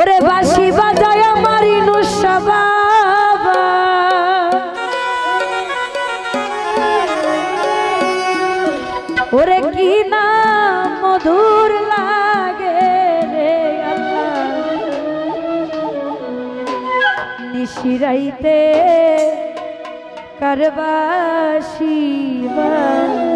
ওরে বাঁশি বাজায় আমার ইনুসা বাবা, ওরে কি না মধুর লাগে রে আল্লাহ, নিশিরাইতে কার বাঁশি বাজে।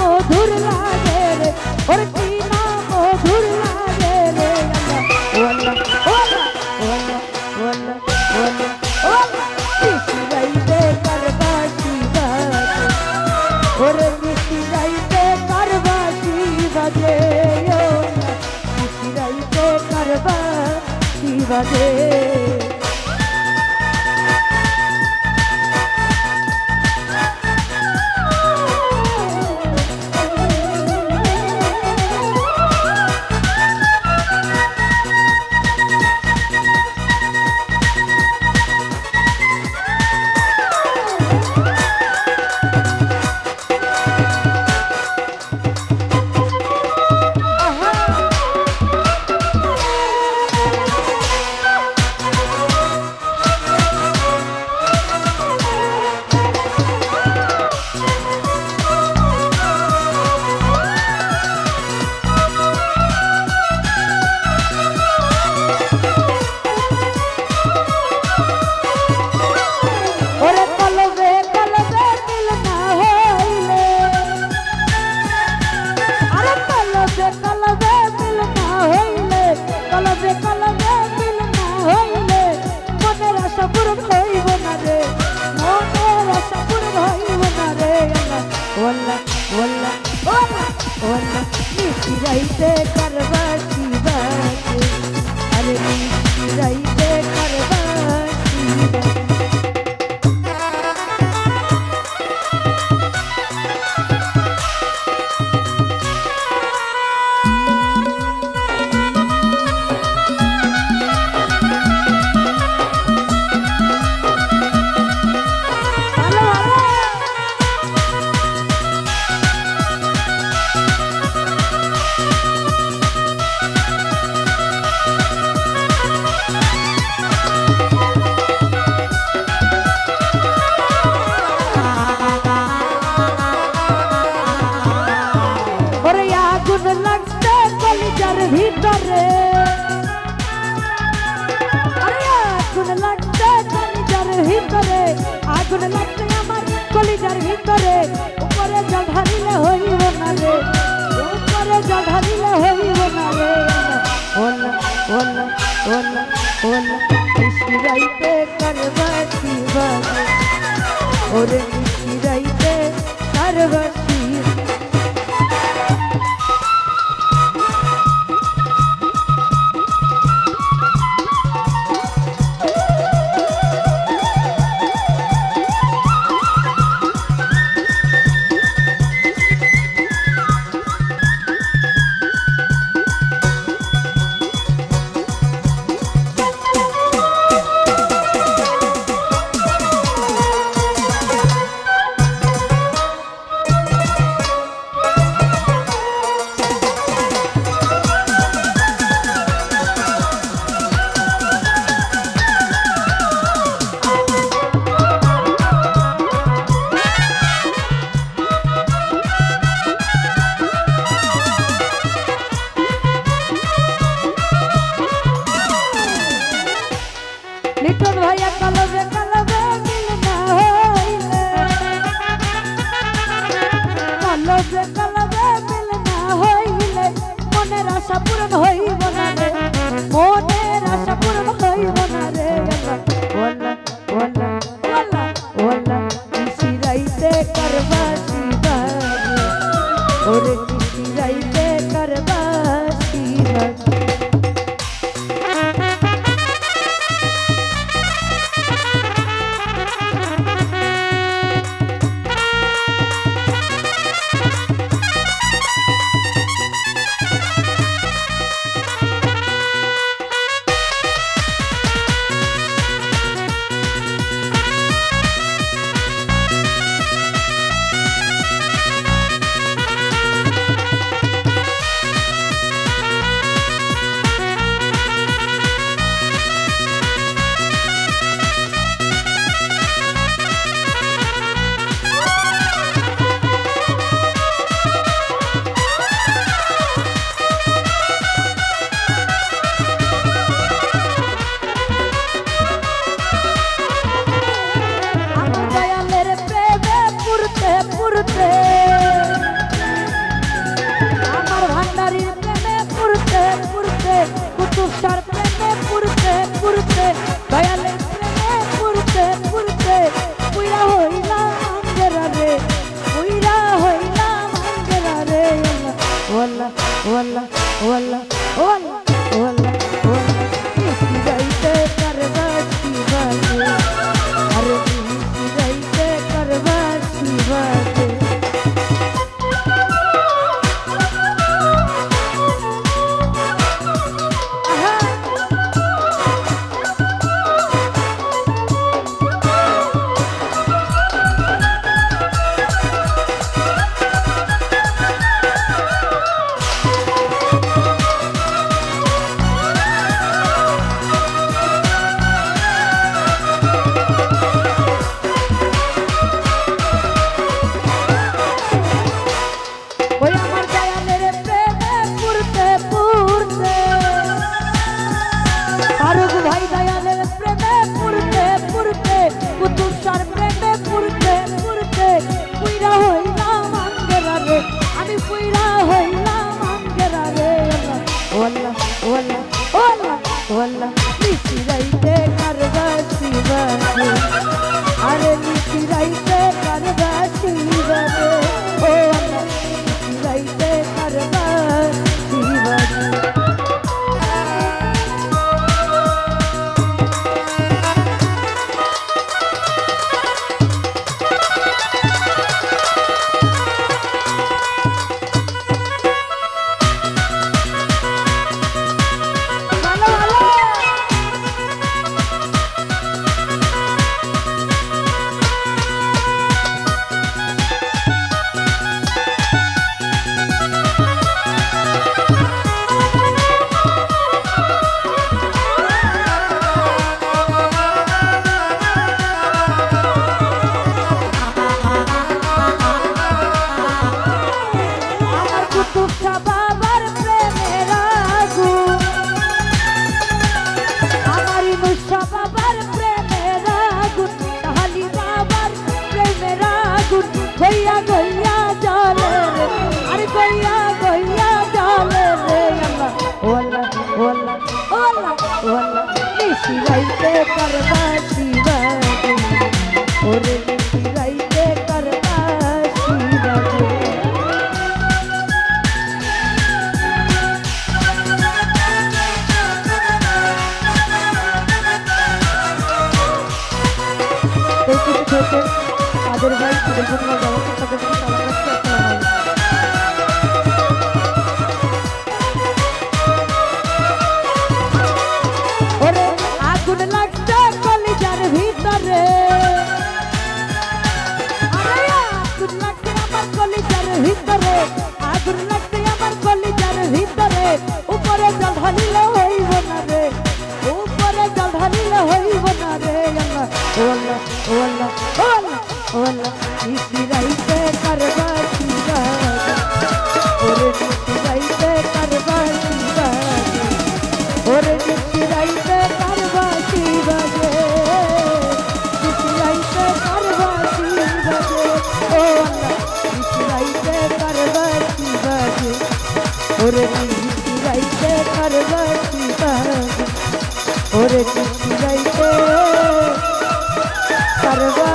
মধুর লাগে রে ওর কি না মধুর লাগে রে ওলা ওলা ওলা ওলা ওলা ওলা নিশিরাইতে কার বাঁশি বাজে, ওরে নিশিরাইতে কার বাঁশি বাজে, নিশিরাইতে কার বাঁশি বাজে। ওলা ওলা ওলা ওলা নিশিরাইতে কার বাঁশি বাজে, আরে নিশিরাইতে কার বাঁশি বাজে। ভিতরে আগুন লাগছে কলিজার ভিতরে, আগুন লাগছে আমার কলিজার ভিতরে, উপরে জল ঢালিলে হইব না রে, উপরে জল ঢালিলে হইব না রে ওলা ওলা ওলা ওলা নিশিরাইতে কার বাঁশি বাজে, ওরে নিশিরাইতে কার বাঁশি। তুষার প্রেমে পুরতে পুরতে দয়ালের প্রেমে পুরতে পুরতে পুইরা হইলাম আঙ্গেরা রে পুইরা হইলাম আঙ্গেরা রে ওয়াল্লা ওয়াল্লা ওয়াল্লা ওয়াল্লা ওয়াল্লা ওয়াল্লা নিশি যাইতে করবা শিবাকে আরে নিশি যাইতে করবা শিবাকে ওয়াল্লা নিশি রাইতে করবা শিবাকে আরে নিশি রাইতে করবা শিবাকে ও ওয়াল্লা নিশি রাইতে করবা শিবাকে গইয়া গইয়া জলে রে আরে গইয়া গইয়া জলে রে আল্লাহ ওয়াল্লাহ ওয়াল্লাহ ওয়াল্লাহ ওয়াল্লাহ নিশি রাইতে করবা শিবাকে ওরে নিশি রাইতে করবা শিবাকে তাদের ভাই তাদের জন্য ব্যবস্থা তাদের জন্য সালাম রাখতে ওরে আগুন লাগছে কলিজার ভিতরে আরে আগুন লাগছে আমার কলিজার ভিতরে আগুন লাগছে আমার কলিজার ভিতরে উপরে জল ঢালিলে হইব না রে উপরে জল ঢালিলে হইব না রে আল্লাহ ওয়াল্লাহ ওয়াল্লাহ ওয়াল্লাহ ওয়াল্লাহ নিশি রাইতে করবা শিবাকে ওরে নিশি রাইতে করবা শিবাকে ওরে নিশি রাইতে করবা শিবাকে নিশি রাইতে করবা শিবাকে ও আল্লাহ নিশি রাইতে করবা শিবাকে ওরে নিশি রাইতে করবা শিবাকে ওরে নিশি রাইতে করবা